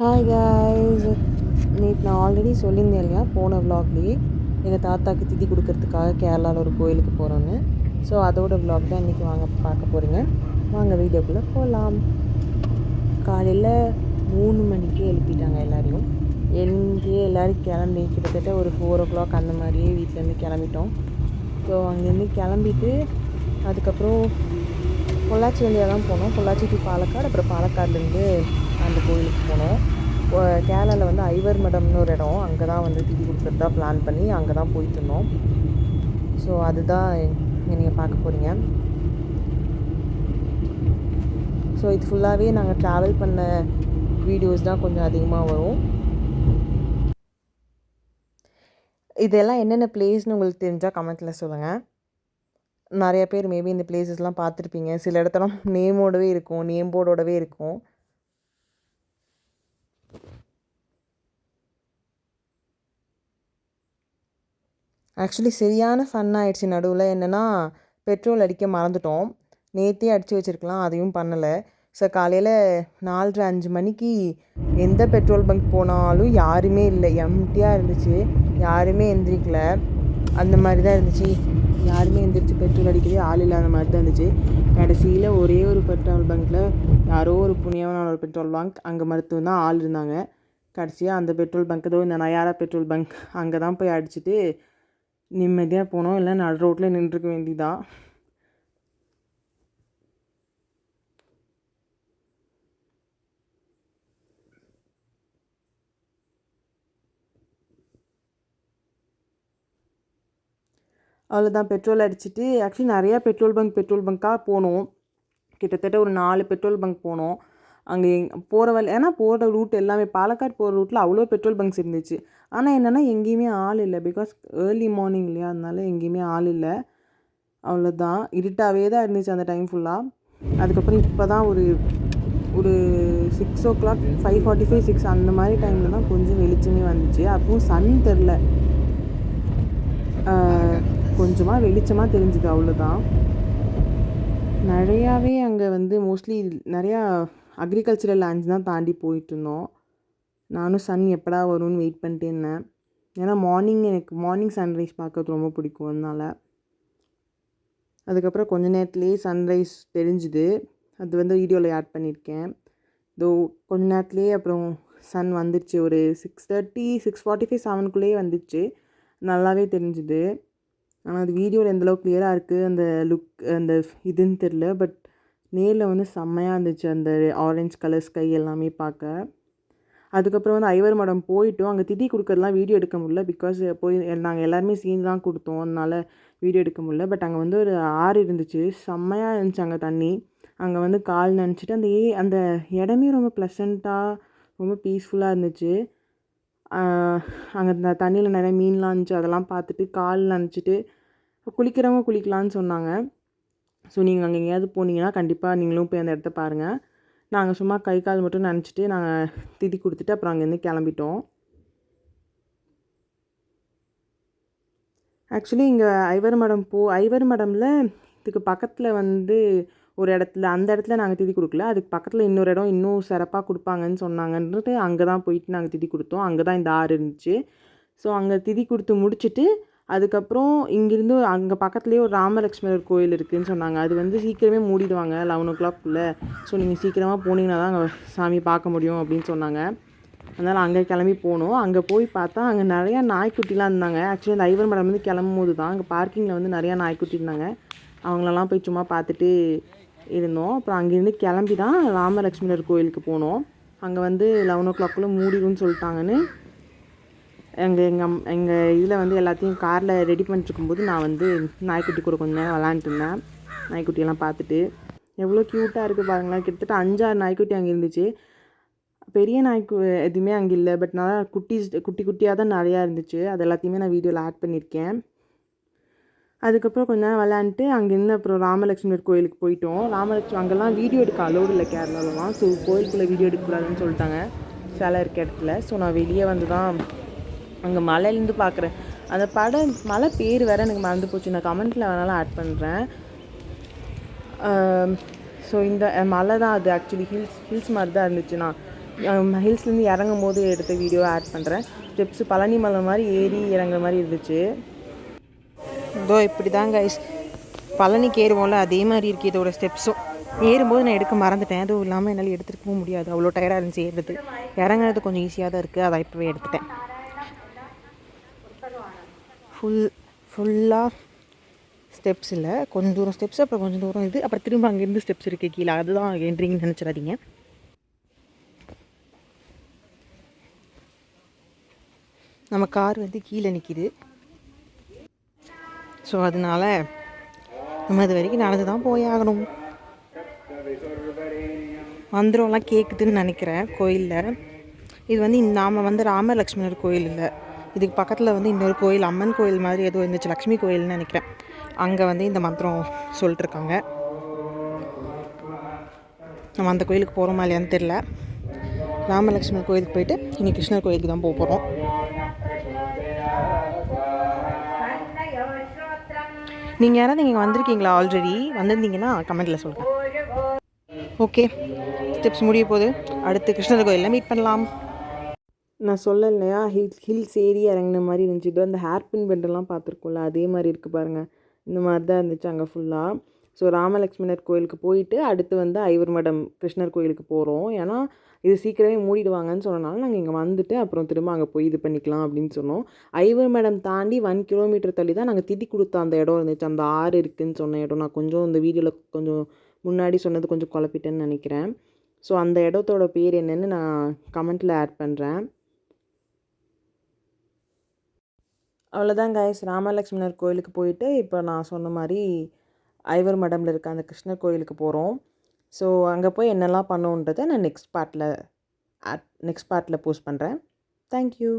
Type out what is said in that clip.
Hi guys, நேற்று நான் already சொல்லியிருந்தேன் இல்லையா போன விலாக்லேயே எங்கள் தாத்தாக்கு திதி கொடுக்கறதுக்காக கேரளாவில் ஒரு கோயிலுக்கு போகிறோன்னு. ஸோ அதோட விலாக் தான் இன்றைக்கி வாங்க பார்க்க போகிறீங்க. வாங்க வீடியோக்குள்ளே போகலாம். காலையில் 3 மணிக்கு எழுப்பிட்டாங்க எல்லோரையும். எழுந்து எல்லோரும் கிளம்பி கிட்டத்தட்ட ஒரு 4 o'clock அந்த மாதிரியே வீட்டிலேருந்து கிளம்பிட்டோம். ஸோ அங்கேருந்து கிளம்பிட்டு அதுக்கப்புறம் பொள்ளாச்சி வழியாக தான் போனோம். பொள்ளாச்சி டு பாலக்காடு, அப்புறம் பாலக்காடுலேருந்து அந்த கோயிலுக்கு போனோம். கேரளாவில் வந்து ஐவர் மடம்னு ஒரு இடம், அங்கே தான் வந்து திதி கொடுக்குறதா பிளான் பண்ணி அங்கே தான் போயிட்டு இருந்தோம். ஸோ அதுதான் நீங்கள் பார்க்க போகிறீங்க. ஸோ இது ஃபுல்லாகவே நாங்கள் ட்ராவல் பண்ண வீடியோஸ் தான் கொஞ்சம் அதிகமாக வரும். இதெல்லாம் என்னென்ன பிளேஸ்னு உங்களுக்கு தெரிஞ்சால் கமெண்ட்டில் சொல்லுங்கள். நிறைய பேர் மேபி இந்த பிளேசஸ்லாம் பார்த்துருப்பீங்க. சில இடத்தெல்லாம் நேமோடவே இருக்கும், நேம் போர்டோடவே இருக்கும். ஆக்சுவலி சரியான ஃபன் ஆகிடுச்சு. நடுவில் என்னென்னா பெட்ரோல் அடிக்க மறந்துட்டோம். நேற்றே அடித்து வச்சுருக்கலாம், அதையும் பண்ணலை. ஸோ காலையில் 4:30-5 மணிக்கு எந்த பெட்ரோல் பங்க் போனாலும் யாருமே இல்லை, எம்டியாக இருந்துச்சு. யாருமே எந்திரிக்கல, அந்த மாதிரி தான் இருந்துச்சு. யாருமே எந்திரிச்சு பெட்ரோல் அடிக்கவே ஆள் இல்லாத மாதிரி தான் இருந்துச்சு. கடைசியில் ஒரே ஒரு பெட்ரோல் பங்க்கில் யாரோ ஒரு புண்ணியமான ஒரு பெட்ரோல் பங்க், அங்கே மட்டும் தான் ஆள் இருந்தாங்க. கடைசியாக அந்த பெட்ரோல் பங்க் ஏதோ இந்த நயாரா பெட்ரோல் பங்க், அங்கே தான் போய் அடிச்சுட்டு நிம்மதியாக போனோம். இல்லை நடு ரோட்டில் நின்றுக்க வேண்டியதான். அவ்வளோதான், பெட்ரோல் அடிச்சுட்டு ஆக்சுவலி நிறையா பெட்ரோல் பங்க்காக போனோம். கிட்டத்தட்ட ஒரு 4 பெட்ரோல் பங்க் போனோம். அங்கே போகிற வழி, ஏன்னா போகிற ரூட் எல்லாமே பாலக்காடு போகிற ரூட்டில் அவ்வளோ பெட்ரோல் பங்க்ஸ் இருந்துச்சு. ஆனால் என்னென்னா எங்கேயுமே ஆள் இல்லை, பிகாஸ் ஏர்லி மார்னிங் இல்லையா, அதனால எங்கேயுமே ஆள் இல்லை. அவ்வளோதான், இருட்டாகவே தான் இருந்துச்சு அந்த டைம் ஃபுல்லாக. அதுக்கப்புறம் இப்போ தான் ஒரு 6 o'clock, 5:45, 6 அந்த மாதிரி டைமில் தான் கொஞ்சம் வெளிச்சமே வந்துச்சு. அப்பவும் சன் தெரில, கொஞ்சமாக வெளிச்சமாக தெரிஞ்சுது, அவ்வளோதான். நிறையாவே அங்கே வந்து மோஸ்ட்லி நிறையா அக்ரிகல்ச்சரல் லேண்ட்ஸ் தான் தாண்டி போயிட்டுருந்தோம். நானும் சன் எப்படா வரும்னு வெயிட் பண்ணிட்டே இருந்தேன். ஏன்னா எனக்கு மார்னிங் சன்ரைஸ் பார்க்கறது ரொம்ப பிடிக்கும், அதனால். அதுக்கப்புறம் கொஞ்ச நேரத்துலேயே சன்ரைஸ் தெரிஞ்சுது. அது வந்து வீடியோவில் ஆட் பண்ணியிருக்கேன். கொஞ்ச நேரத்துலேயே அப்புறம் சன் வந்துடுச்சு. ஒரு 6:30, 6:45, 7க்குள்ளேயே வந்துடுச்சு. நல்லாவே தெரிஞ்சுது. ஆனால் அது வீடியோவில் எந்தளவுக்கு கிளியராக இருக்குது, அந்த லுக், அந்த இதுன்னு தெரில. பட் நேரில் வந்து செம்மையாக இருந்துச்சு அந்த ஆரஞ்ச் கலர் ஸ்கை எல்லாமே பார்க்க. அதுக்கப்புறம் வந்து ஐவர் மடம் போயிட்டோம். அங்கே திதி கொடுக்கறதுலாம் வீடியோ எடுக்க முடியல, பிகாஸ் நாங்கள் எல்லாருமே சீன் தான் கொடுத்தோம், அதனால் வீடியோ எடுக்க முடியல. பட் அங்கே வந்து ஒரு ஆறு இருந்துச்சு, செம்மையாக இருந்துச்சு அங்கே தண்ணி. அங்கே வந்து கால் நனைச்சிட்டு அந்த இடமே ரொம்ப ப்ளசண்ட்டாக, ரொம்ப பீஸ்ஃபுல்லாக இருந்துச்சு. அங்கே அந்த தண்ணியில் நிறைய மீன்லாம் இருந்துச்சு, அதெல்லாம் பார்த்துட்டு கால் நனைச்சிட்டு குளிக்கிறவங்க குளிக்கலான்னு சொன்னாங்க. ஸோ நீங்கள் அங்கே எங்கேயாவது போனீங்கன்னா கண்டிப்பாக நீங்களும் போய் அந்த இடத்த பாருங்கள். நாங்கள் சும்மா கை கால் மட்டும் நனைச்சிட்டு நாங்கள் திதி கொடுத்துட்டு அப்புறம் அங்கேருந்து கிளம்பிட்டோம். ஆக்சுவலி இங்கே ஐவர் மடமில் இதுக்கு பக்கத்தில் வந்து ஒரு இடத்துல, அந்த இடத்துல நாங்கள் திதி கொடுக்கல. அதுக்கு பக்கத்தில் இன்னொரு இடம் இன்னும் சிறப்பாக கொடுப்பாங்கன்னு சொன்னாங்கன்றது அங்கே தான் போயிட்டு நாங்கள் திதி கொடுத்தோம். அங்கே தான் இந்த ஆறு இருந்துச்சு. ஸோ அங்கே திதி கொடுத்து முடிச்சுட்டு அதுக்கப்புறம் இங்கேருந்து அங்கே பக்கத்துலேயே ஒரு ராமலக்ஷ்மணர் கோயில் இருக்குதுன்னு சொன்னாங்க. அது வந்து சீக்கிரமே மூடிடுவாங்க 11 o'clock. ஸோ நீங்கள் சீக்கிரமாக போனீங்கன்னா தான் அங்கே சாமி பார்க்க முடியும் அப்படின்னு சொன்னாங்க. அதனால் அங்கே கிளம்பி போனோம். அங்கே போய் பார்த்தா அங்கே நிறையா நாய்க்குட்டிலாம் இருந்தாங்க. ஆக்சுவலி அந்த ஐவர் மடம் வந்து கிளம்பும் போது தான் அங்கே பார்க்கிங்கில் வந்து நிறையா நாய்க்குட்டி இருந்தாங்க. அவங்களெல்லாம் போய் சும்மா பார்த்துட்டு இருந்தோம். அப்புறம் அங்கேருந்து கிளம்பி தான் ராமலக்ஷ்மணர் கோயிலுக்கு போனோம். அங்கே வந்து 11 o'clock மூடிடும்னு சொல்லிட்டாங்கன்னு எங்கள் இதில் வந்து எல்லாத்தையும் காரில் ரெடி பண்ணிட்டுருக்கும்போது நான் வந்து நாய்க்குட்டி கூட கொஞ்சம் நேரம் விளாண்டுட்டு இருந்தேன். நாய்க்குட்டியெல்லாம் பார்த்துட்டு எவ்வளோ க்யூட்டாக இருக்குது பாருங்களேன். கிட்டத்தட்ட 5-6 நாய்க்குட்டி அங்கே இருந்துச்சு. பெரிய நாய்க்கு எதுவுமே அங்கே இல்லை, பட் நல்லா குட்டி குட்டியாக தான் நிறையா இருந்துச்சு. அது எல்லாத்தையுமே நான் வீடியோவில் ஆட் பண்ணியிருக்கேன். அதுக்கப்புறம் கொஞ்ச நேரம் விளையாண்டுட்டு அங்கேருந்து அப்புறம் ராமலக்ஷ்மணர் கோயிலுக்கு போயிட்டோம். அங்கெல்லாம் வீடியோ எடுக்க அலோடு இல்லை கேரளாலலாம். ஸோ கோயிலுக்குள்ளே வீடியோ எடுக்கக்கூடாதுன்னு சொல்லிட்டாங்க சிலை இருக்க இடத்துல. ஸோ நான் வெளியே வந்து தான் அங்கே மலையிலேருந்து பார்க்குறேன். அந்த மலை பேர் வேறு எனக்கு மறந்து போச்சு, நான் கமெண்ட்டில் வேணாலும் ஆட் பண்ணுறேன். ஸோ இந்த மலை தான் அது. ஆக்சுவலி ஹில்ஸ் மாதிரி தான் இருந்துச்சுண்ணா. ஹில்ஸ்லேருந்து இறங்கும் போது எடுத்த வீடியோ ஆட் பண்ணுறேன். ஸ்டெப்ஸு பழனி மலை மாதிரி ஏறி இறங்குற மாதிரி இருந்துச்சு. இதோ இப்படி தான் கைஸ் பழனிக்கு ஏறுவோம்ல அதே மாதிரி இருக்குது இதோட ஸ்டெப்ஸும். ஏறும்போது நான் எடுக்க மறந்துட்டேன். அதுவும் இல்லாமல் என்னால் எடுத்துகிட்டு போக முடியாது, அவ்வளோ டயர்டாக இருந்துச்சு ஏறுறது. இறங்குறது கொஞ்சம் ஈஸியாக தான் இருக்குது, அதை இப்போவே எடுத்துட்டேன். ஃபுல்லாக ஸ்டெப்ஸ் இல்லை, கொஞ்சம் தூரம் ஸ்டெப்ஸ், அப்புறம் கொஞ்சம் தூரம் இது, அப்புறம் திரும்ப அங்கேருந்து ஸ்டெப்ஸ் இருக்குது கீழே. அதுதான் என்ட்ரிங்கன்னு நினச்சிடாதீங்க. நம்ம கார் வந்து கீழே நிற்கிது. ஸோ அதனால் நம்ம அது வரைக்கும் நடந்து தான் போய் ஆகணும். மந்திரம்லாம் கேட்குதுன்னு நினைக்கிறேன் கோயிலில். இது வந்து நாம் வந்து ராமலக்ஷ்மணர் கோயில் இல்லை, இதுக்கு பக்கத்தில் வந்து இன்னொரு கோயில், அம்மன் கோயில் மாதிரி ஏதோ இருந்துச்சு, லக்ஷ்மி கோயில்னு நினைக்கிறேன். அங்கே வந்து இந்த மந்திரம் சொல்லிட்டுருக்காங்க. நம்ம அந்த கோயிலுக்கு போகிறோமா இல்லையான்னு தெரில. ராமலக்ஷ்மணர் கோயிலுக்கு போயிட்டு இனி கிருஷ்ணர் கோயிலுக்கு தான் போக போகிறோம். நீங்கள் யாராவது இங்கே வந்திருக்கீங்களா? ஆல்ரெடி வந்திருந்தீங்கன்னா கமெண்ட்டில் சொல்லுங்கள். ஓகே, ஸ்டெப்ஸ் முடிய போகுது. அடுத்து கிருஷ்ணர் கோயிலில் மீட் பண்ணலாம். நான் சொல்ல இல்லையா, ஹில்ஸ் ஏறி இறங்கின மாதிரி இருந்துச்சு. இதோ அந்த ஹேர்பின் பெண்டெல்லாம் பார்த்துருக்கோம்ல, அதே மாதிரி இருக்குது பாருங்கள். இந்த மாதிரி தான் இருந்துச்சு அங்கே ஃபுல்லாக. ஸோ ராமலக்ஷ்மணர் கோயிலுக்கு போயிட்டு அடுத்து வந்து ஐவர் மடம் கிருஷ்ணர் கோயிலுக்கு போகிறோம். ஏன்னா இது சீக்கிரமே மூடிடுவாங்கன்னு சொன்னனால நாங்கள் இங்கே வந்துட்டு அப்புறம் திரும்ப அங்கே போய் இது பண்ணிக்கலாம் அப்படின்னு சொன்னோம். ஐவர் மடம் தாண்டி 1 கிலோமீட்டர் தள்ளி தான் நாங்கள் திதி கொடுத்த அந்த இடம் இருந்துச்சு. அந்த ஆறு இருக்குதுன்னு சொன்ன இடம் நான் கொஞ்சம் இந்த வீடியோவில் கொஞ்சம் முன்னாடி சொன்னது கொஞ்சம் குழப்பிட்டேன்னு நினைக்கிறேன். ஸோ அந்த இடத்தோட பேர் என்னென்னு நான் கமெண்ட்டில் ஆட் பண்ணுறேன். அவ்வளோதான் கைஸ், ராமலக்ஷ்மணர் கோயிலுக்கு போயிட்டு இப்போ நான் சொன்ன மாதிரி ஐவர் மடமில் இருக்க அந்த கிருஷ்ணர் கோயிலுக்கு போகிறோம். ஸோ அங்கே போய் என்னெல்லாம் பண்ணோன்றதை நான் நெக்ஸ்ட் பார்ட்டில் போஸ்ட் பண்ணுறேன். தேங்க்யூ.